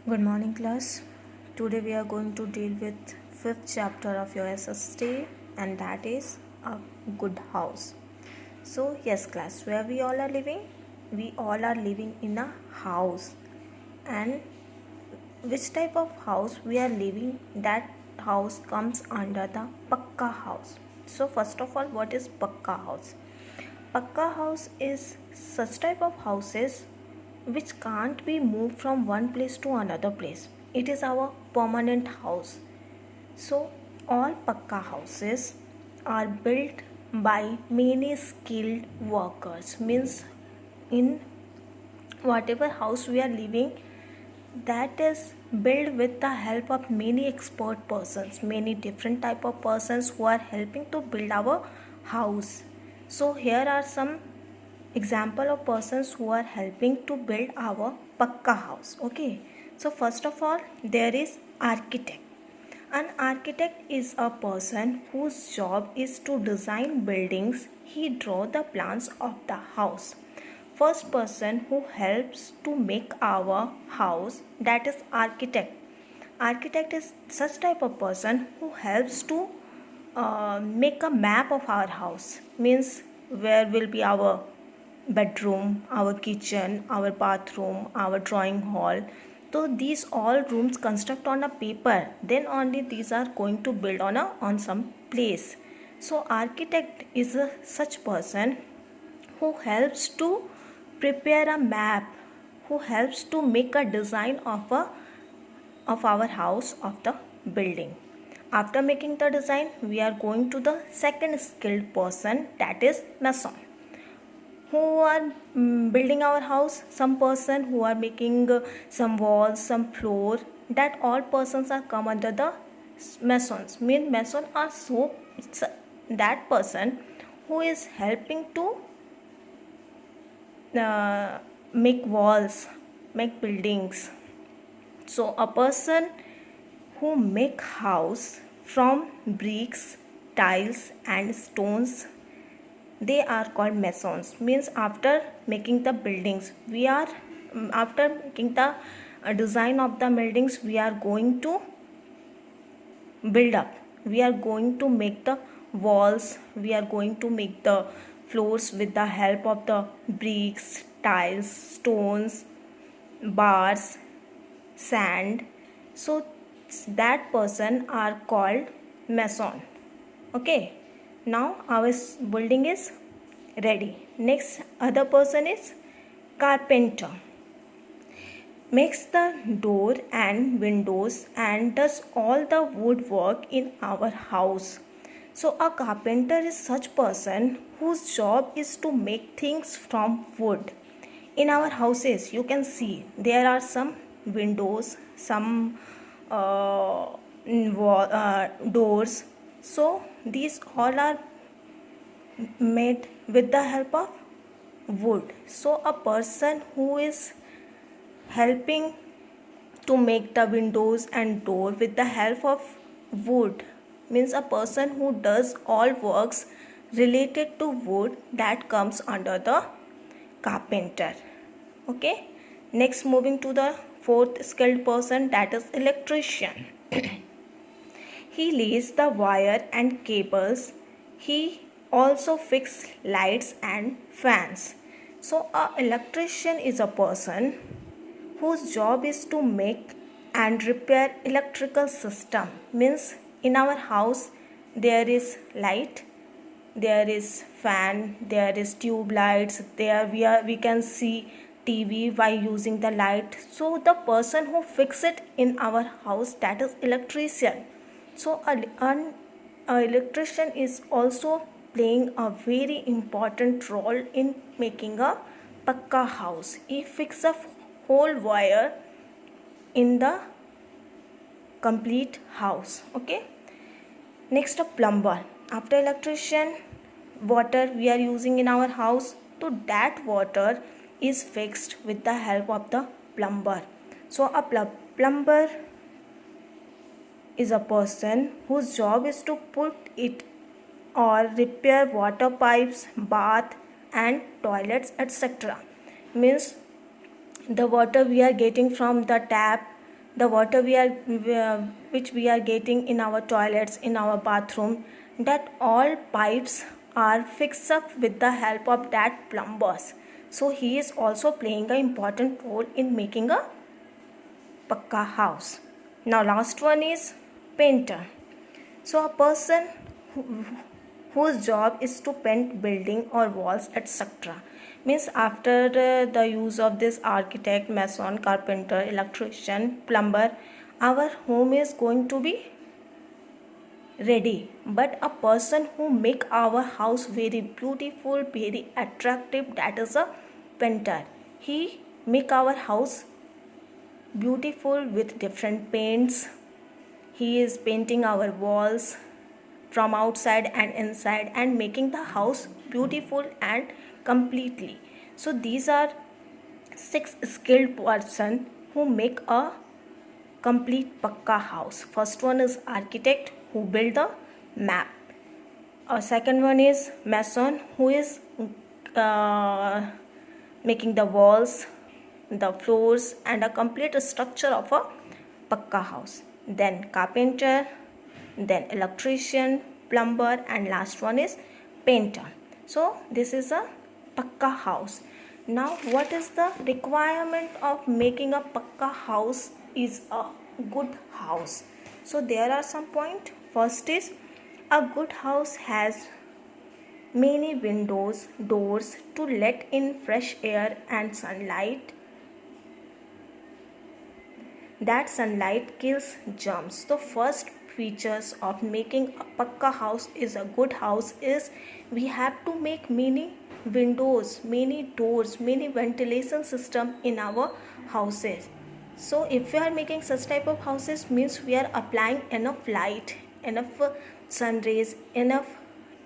Good morning, class. Today we are going to deal with fifth chapter of your SST, and that is a good house. So yes, class, where we all are living? We all are living in a house. And which type of house we are living? That house comes under the Pakka house. So first of all, what is Pakka house? Pakka house is such type of houses which can't be moved from one place to another place. It is our permanent house. So all Pakka houses are built by many skilled workers. Means in whatever house we are living, that is built with the help of many expert persons, many different type of persons who are helping to build our house. So here are some example of persons who are helping to build our Pakka house. Okay, so first of all, there is architect. An architect is a person whose job is to design buildings. He draw the plans of the house. First person who helps to make our house, that is architect. Architect is such type of person who helps to make a map of our house. Means where will be our bedroom, our kitchen, our bathroom, our drawing hall. So these all rooms construct on a paper, then only these are going to build on some place. So architect is a such person who helps to prepare a map, who helps to make a design of our house, of the building. After making the design, we are going to the second skilled person, that is mason. Who are building our house? Some person who are making some walls, some floor. That all persons are come under the masons. Mean mason are that person who is helping to make walls, make buildings. So a person who make house from bricks, tiles and stones, they are called masons. Means after making the buildings, we are after making the design of the buildings, we are going to build up, we are going to make the walls, we are going to make the floors with the help of the bricks, tiles, stones, bars, sand. So that person are called mason. Okay, now our building is ready. Next other person is carpenter. Makes the door and windows and does all the woodwork in our house. So a carpenter is such person whose job is to make things from wood. In our houses, you can see there are some windows, some doors. So these all are made with the help of wood. So a person who is helping to make the windows and door with the help of wood means a person who does all works related to wood, that comes under the carpenter. Okay, next moving to the fourth skilled person, that is electrician. He lays the wire and cables. He also fixes lights and fans. So a electrician is a person whose job is to make and repair electrical system. Means in our house there is light, there is fan, there is tube lights, there we can see TV by using the light. So the person who fix it in our house, that is electrician. So an electrician is also playing a very important role in making a Pakka house. He fix a whole wire in the complete house. Okay, next a plumber. After electrician, water we are using in our house, so that water is fixed with the help of the plumber. So a plumber is a person whose job is to put it or repair water pipes, bath and toilets, etc. Means the water we are getting from the tap, the water which we are getting in our toilets, in our bathroom, that all pipes are fixed up with the help of that plumbers. So he is also playing an important role in making a pakka house. Now last one is painter. So a person whose job is to paint building or walls, etc. Means after the use of this architect, mason, carpenter, electrician, plumber, our home is going to be ready. But a person who make our house very beautiful, very attractive, that is a painter. He make our house beautiful with different paints. He is painting our walls from outside and inside and making the house beautiful and completely. So these are 6 skilled person who make a complete pakka house. First one is architect, who build the map. Second one is mason, who is making the walls, the floors and a complete structure of a pakka house. Then carpenter, then electrician, plumber, and last one is painter. So this is a pakka house. Now what is the requirement of making a pakka house is a good house? So there are some points. First is, a good house has many windows, doors to let in fresh air and sunlight. That sunlight kills germs. The first features of making a pakka house is a good house is we have to make many windows, many doors, many ventilation system in our houses. So if we are making such type of houses, means we are applying enough light, enough sun rays, enough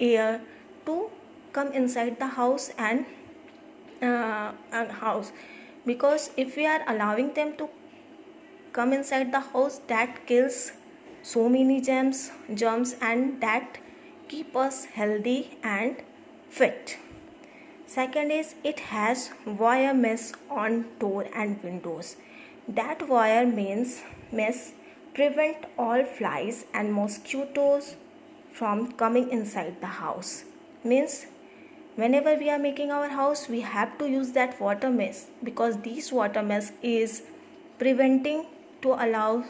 air to come inside the house and house. Because if we are allowing them to come inside the house, that kills so many germs and that keep us healthy and fit. Second is, it has wire mesh on door and windows. That wire mesh prevent all flies and mosquitoes from coming inside the house. Means whenever we are making our house, we have to use that water mesh, because this water mesh is preventing to allow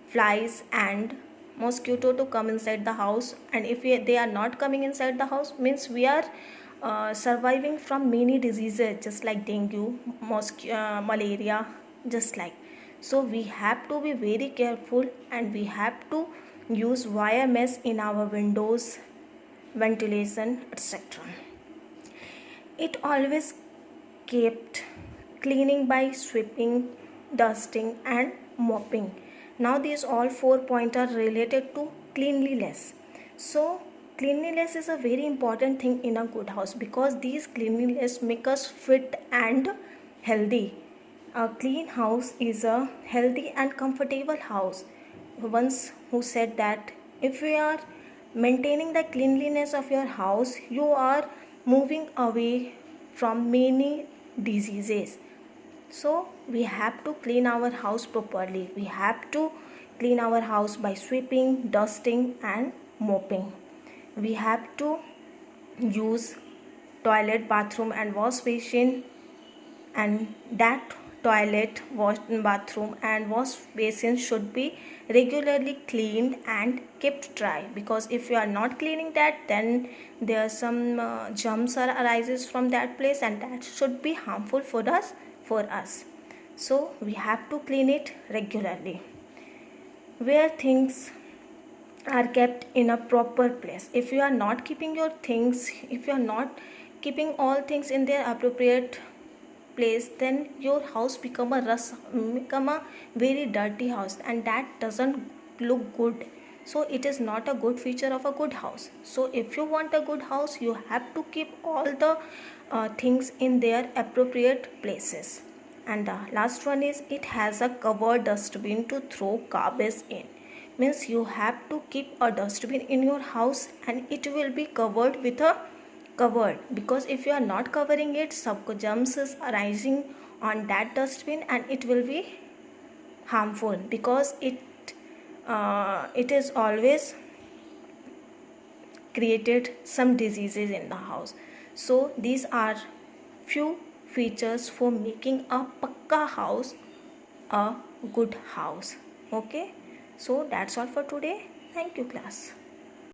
flies and mosquito to come inside the house. And if they are not coming inside the house, means we are surviving from many diseases, just like dengue, malaria, just like. So we have to be very careful and we have to use wire mesh in our windows, ventilation, etc. It always kept cleaning by sweeping, dusting and mopping. Now these all 4 points are related to cleanliness. So cleanliness is a very important thing in a good house, because these cleanliness make us fit and healthy. A clean house is a healthy and comfortable house. Once who said that if you are maintaining the cleanliness of your house, you are moving away from many diseases. So we have to clean our house properly. We have to clean our house by sweeping, dusting and mopping. We have to use toilet, bathroom and wash basin, and that toilet, bathroom and wash basin should be regularly cleaned and kept dry, because if you are not cleaning that, then there are some germs arises from that place and that should be harmful for us. So we have to clean it regularly. Where things are kept in a proper place. If you are not keeping your things, if you are not keeping all things in their appropriate place, then your house become a very dirty house, and that doesn't look good. So it is not a good feature of a good house. So if you want a good house, you have to keep all the things in their appropriate places. And the last one is, it has a covered dustbin to throw garbage in. Means you have to keep a dustbin in your house and it will be covered with a covered, because if you are not covering it, some germs is arising on that dustbin and it will be harmful, because it is always created some diseases in the house. So these are few features for making a pakka house a good house. Okay, so that's all for today. Thank you, class.